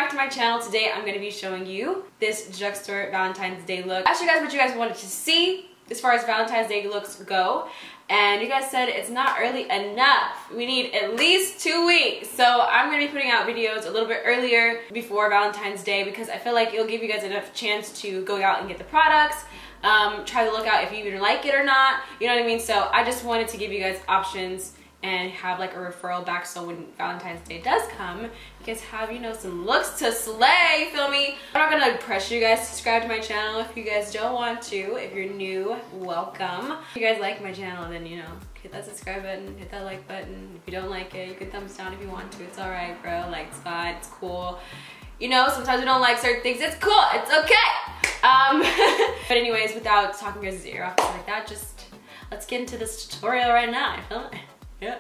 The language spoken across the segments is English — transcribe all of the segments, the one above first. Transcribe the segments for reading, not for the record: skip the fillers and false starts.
back to my channel. Today I'm going to be showing you this Drugstore Valentine's Day look. I asked you guys what you guys wanted to see as far as Valentine's Day looks go, and you guys said it's not early enough. We need at least 2 weeks. So I'm going to be putting out videos a little bit earlier before Valentine's Day because I feel like it'll give you guys enough chance to go out and get the products, try the look out if you even like it or not, you know what I mean? So I just wanted to give you guys options and have like a referral back so when Valentine's Day does come, you guys have, you know, some looks to slay, feel me? I'm not gonna pressure you guys to subscribe to my channel if you guys don't want to. If you're new, welcome. If you guys like my channel, then, you know, hit that subscribe button, hit that like button. If you don't like it, you can thumbs down if you want to. It's alright, bro. Like, it's fine, it's cool. You know, sometimes we don't like certain things. It's cool, it's okay. But anyways, without talking your guys' ear off like that, just let's get into this tutorial right now, you feel me? Yeah.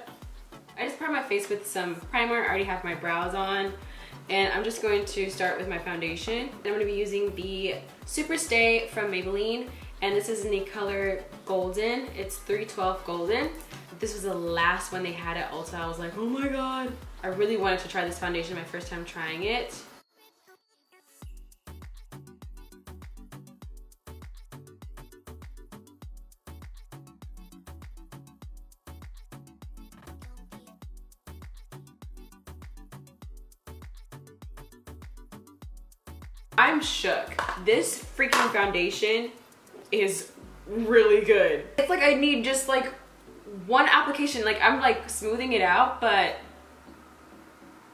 I just primed my face with some primer. I already have my brows on. And I'm just going to start with my foundation. And I'm going to be using the Superstay from Maybelline. And this is in the color Golden. It's 312 Golden. This was the last one they had at Ulta. I was like, oh my god. I really wanted to try this foundation my first time trying it. I'm shook. This freaking foundation is really good. It's like I need just like one application. Like I'm like smoothing it out, but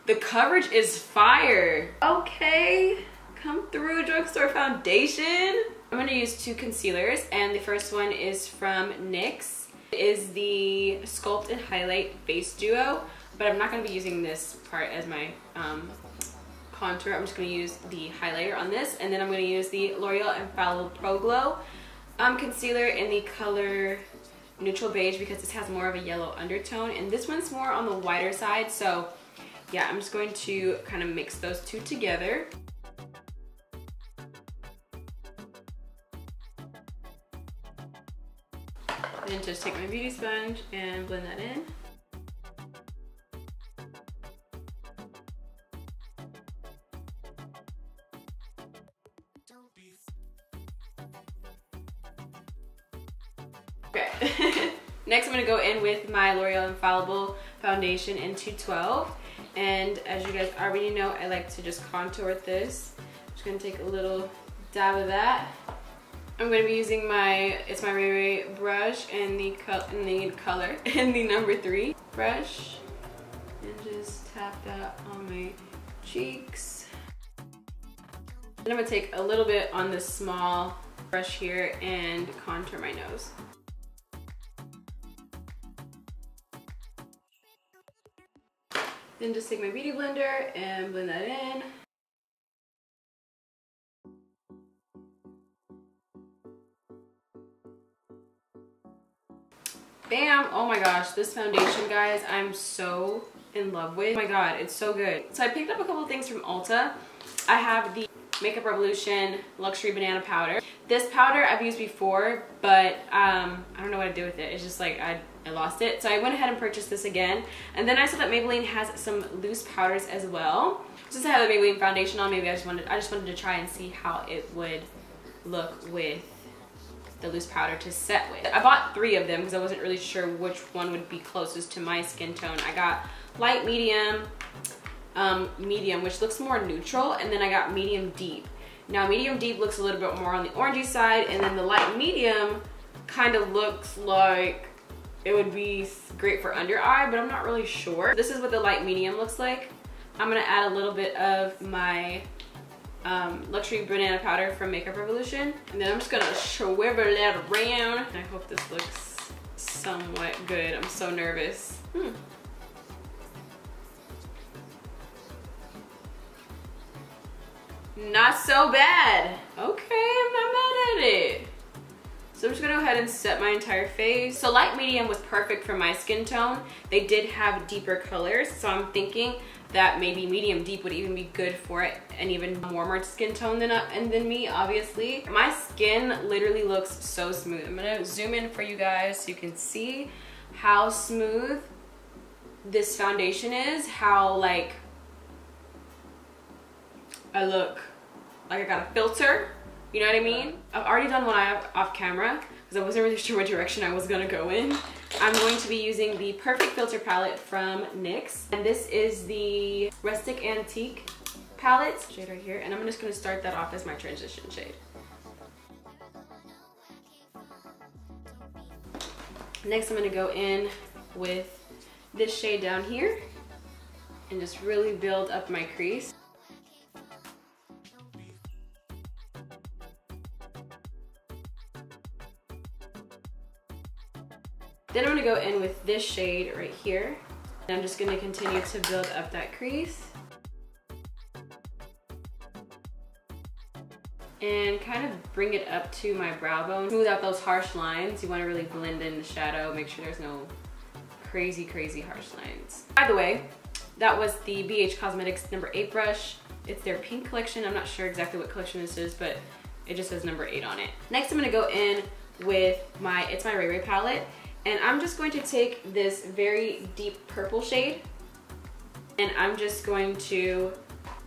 the coverage is fire. Okay, come through, Drugstore foundation. I'm gonna use 2 concealers, and the first one is from Nyx. It is the Sculpt and Highlight Face Duo, but I'm not gonna be using this part as my contour. I'm just going to use the highlighter on this, and then I'm going to use the Loreal Infallible Pro Glow concealer in the color Neutral Beige because this has more of a yellow undertone, and this one's more on the whiter side. So yeah, I'm just going to kind of mix those two together. Then just take my beauty sponge and blend that in. Okay. Next I'm going to go in with my L'Oreal Infallible Foundation in 212. And as you guys already know, I like to just contour with this. I'm just going to take a little dab of that. I'm going to be using my Itsmyrayeraye brush in the number 3 brush. And just tap that on my cheeks. Then I'm going to take a little bit on this small brush here and contour my nose. Then just take my beauty blender and blend that in. Bam! Oh my gosh, this foundation, guys, I'm so in love with. Oh my god, it's so good. So I picked up a couple of things from Ulta. I have the Makeup Revolution Luxury Banana Powder. This powder I've used before, but I don't know what to do with it. It's just like I lost it. So I went ahead and purchased this again. And then I saw that Maybelline has some loose powders as well. Since I have the Maybelline foundation on, maybe I just wanted to try and see how it would look with the loose powder to set with. I bought 3 of them because I wasn't really sure which one would be closest to my skin tone. I got light, medium, medium, which looks more neutral, and then I got medium deep. Now medium deep looks a little bit more on the orangey side, and then the light medium kind of looks like it would be great for under eye, but I'm not really sure. This is what the light medium looks like. I'm gonna add a little bit of my luxury banana powder from Makeup Revolution, and then I'm just gonna swivel that around. I hope this looks somewhat good. I'm so nervous. Not so bad. Okay, I'm not mad at it. So I'm just gonna go ahead and set my entire face. So light medium was perfect for my skin tone. They did have deeper colors, so I'm thinking that maybe medium deep would even be good for it, an even warmer skin tone than me, obviously. My skin literally looks so smooth. I'm gonna zoom in for you guys so you can see how smooth this foundation is, how like I look like I got a filter. You know what I mean? I've already done one off camera because I wasn't really sure what direction I was gonna go in. I'm going to be using the Perfect Filter palette from NYX. And this is the Rustic Antique palette, shade right here. And I'm just gonna start that off as my transition shade. Next, I'm gonna go in with this shade down here and just really build up my crease. Then I'm gonna go in with this shade right here. And I'm just gonna continue to build up that crease. And kind of bring it up to my brow bone. Smooth out those harsh lines. You wanna really blend in the shadow, make sure there's no crazy, crazy harsh lines. By the way, that was the BH Cosmetics number 8 brush. It's their pink collection. I'm not sure exactly what collection this is, but it just says number 8 on it. Next, I'm gonna go in with my Itsmyrayeraye Palette. And I'm just going to take this very deep purple shade and I'm just going to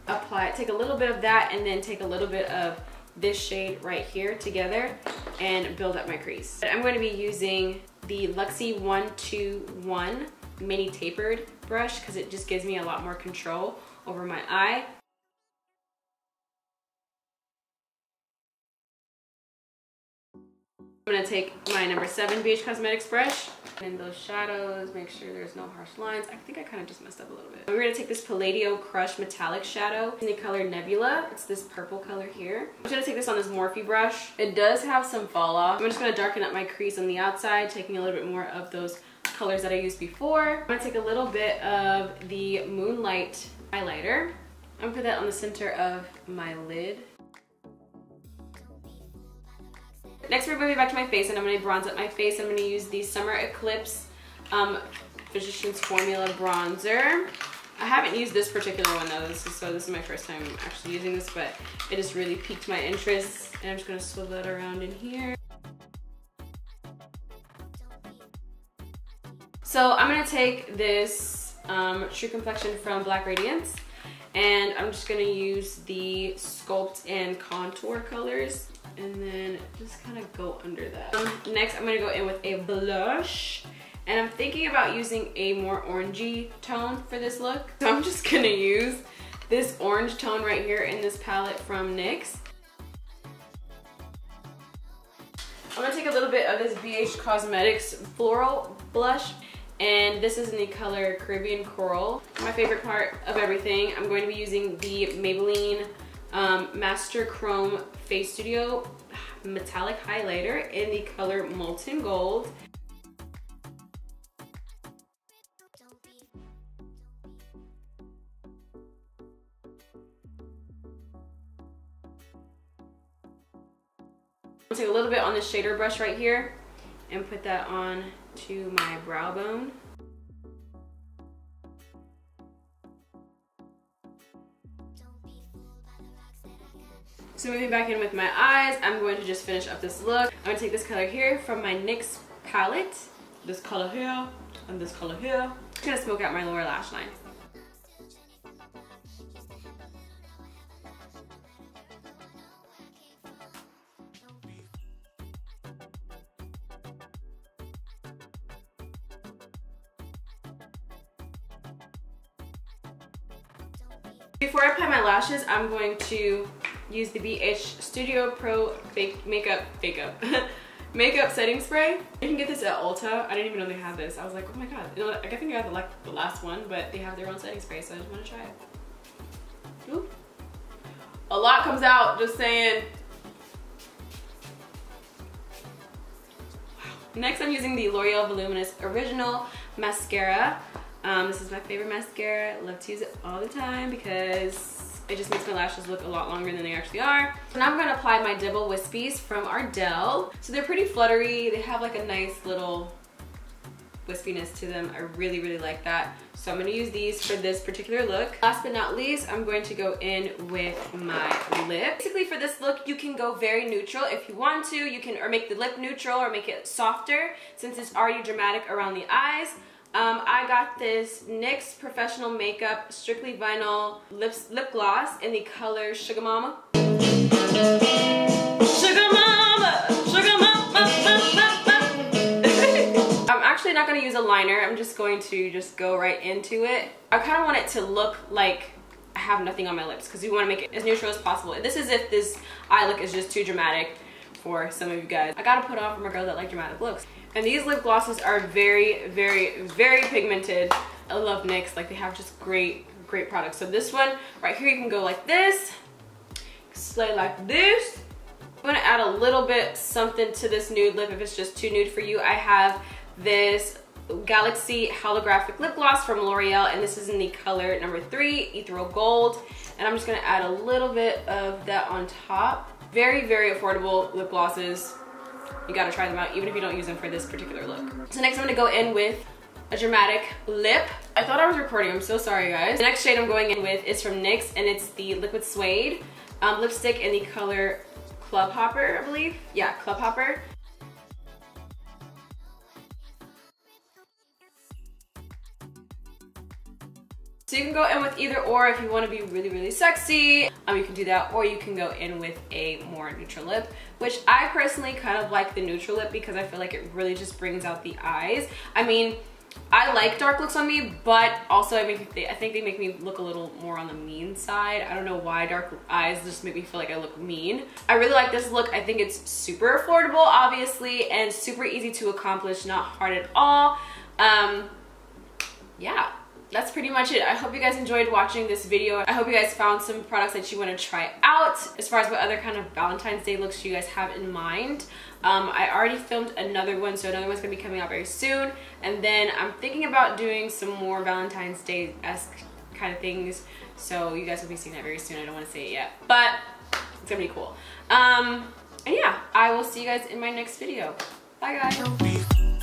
apply it, take a little bit of that and then take a little bit of this shade right here together and build up my crease. I'm going to be using the Luxie 121 mini tapered brush because it just gives me a lot more control over my eye. I'm gonna take my number 7 BH Cosmetics brush and those shadows, make sure there's no harsh lines. I think I kind of just messed up a little bit. We're gonna take this Palladio Crush Metallic Shadow in the color Nebula. It's this purple color here. I'm just gonna take this on this Morphe brush. It does have some fall off. I'm just gonna darken up my crease on the outside, taking a little bit more of those colors that I used before. I'm gonna take a little bit of the Moonlight highlighter. I'm gonna put that on the center of my lid. Next, we're moving back to my face and I'm going to bronze up my face. I'm going to use the Summer Eclipse Physicians Formula Bronzer. I haven't used this particular one though, this is my first time actually using this, but it just really piqued my interest. And I'm just going to swivel it around in here. So I'm going to take this True Complexion from Black Radiance and I'm just going to use the Sculpt and Contour colors. And then just kind of go under that. Next, I'm gonna go in with a blush. And I'm thinking about using a more orangey tone for this look. So I'm just gonna use this orange tone right here in this palette from NYX. I'm gonna take a little bit of this BH Cosmetics Floral Blush. And this is in the color Caribbean Coral. My favorite part of everything, I'm going to be using the Maybelline Master Chrome Face Studio Metallic Highlighter in the color Molten Gold. I'll take a little bit on this shader brush right here and put that on to my brow bone. So moving back in with my eyes, I'm going to just finish up this look. I'm going to take this color here from my NYX palette, this color here, and this color here. I'm going to smoke out my lower lash line. Before I apply my lashes, I'm going to use the BH Studio Pro Makeup Setting Spray. You can get this at Ulta. I didn't even know they had this. I was like, oh my god. You know what? I think I got the last one, but they have their own setting spray, so I just want to try it. Ooh. A lot comes out, just saying. Wow. Next, I'm using the Loreal Voluminous Original Mascara. This is my favorite mascara. I love to use it all the time because it just makes my lashes look a lot longer than they actually are. So now I'm going to apply my Double Wispies from Ardell. So they're pretty fluttery. They have like a nice little wispiness to them. I really, really like that. So I'm going to use these for this particular look. Last but not least, I'm going to go in with my lip. Basically for this look, you can go very neutral if you want to. You can or make the lip neutral or make it softer since it's already dramatic around the eyes. I got this NYX Professional Makeup Strictly Vinyl lip gloss in the color Sugar Mama. Sugar Mama! Sugar Mama! I'm actually not going to use a liner. I'm just going to go right into it. I kind of want it to look like I have nothing on my lips because we want to make it as neutral as possible. This is if this eye look is just too dramatic for some of you guys. I got to put on for my girls that like dramatic looks. And these lip glosses are very, very, very pigmented. I love NYX. Like, they have just great products. So this one right here, you can go like this, slay like this. I'm gonna add a little bit something to this nude lip if it's just too nude for you. I have this Galaxy Holographic Lip Gloss from Loreal, and this is in the color number 3, Ethereal Gold. And I'm just gonna add a little bit of that on top. Very, very affordable lip glosses. You gotta try them out even if you don't use them for this particular look. So next I'm gonna go in with a dramatic lip. I thought I was recording, I'm so sorry guys. The next shade I'm going in with is from NYX, and it's the Liquid Suede lipstick in the color Club Hopper, I believe. Yeah, Club Hopper. So you can go in with either or if you want to be really, really sexy. You can do that, or you can go in with a more neutral lip, which I personally kind of like the neutral lip because I feel like it really just brings out the eyes. I mean, I like dark looks on me, but also I think they make me look a little more on the mean side. I don't know why dark eyes just make me feel like I look mean. I really like this look. I think it's super affordable, obviously, and super easy to accomplish, not hard at all. Yeah. That's pretty much it. I hope you guys enjoyed watching this video. I hope you guys found some products that you want to try out as far as what other kind of Valentine's Day looks you guys have in mind. I already filmed another one, so another one's gonna be coming out very soon. And then I'm thinking about doing some more Valentine's Day-esque kind of things. So you guys will be seeing that very soon. I don't want to say it yet, but it's gonna be cool. And yeah, I will see you guys in my next video. Bye guys.